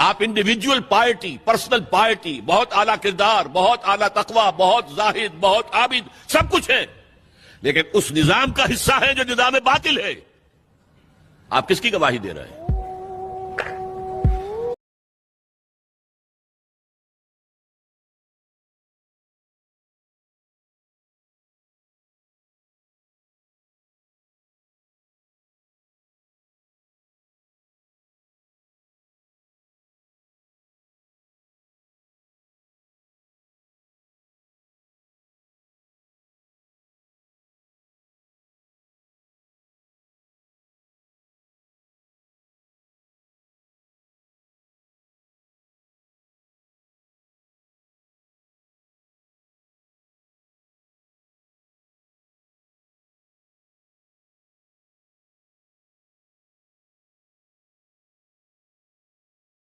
आप individual party, personal party, बहुत आला किरदार, बहुत आला तकवा, बहुत जाहिद, बहुत आबिद, सब कुछ है, लेकिन उस निजाम का हिस्सा है जो निजाम बातिल है। आप किसकी गवाही दे रहे हैं?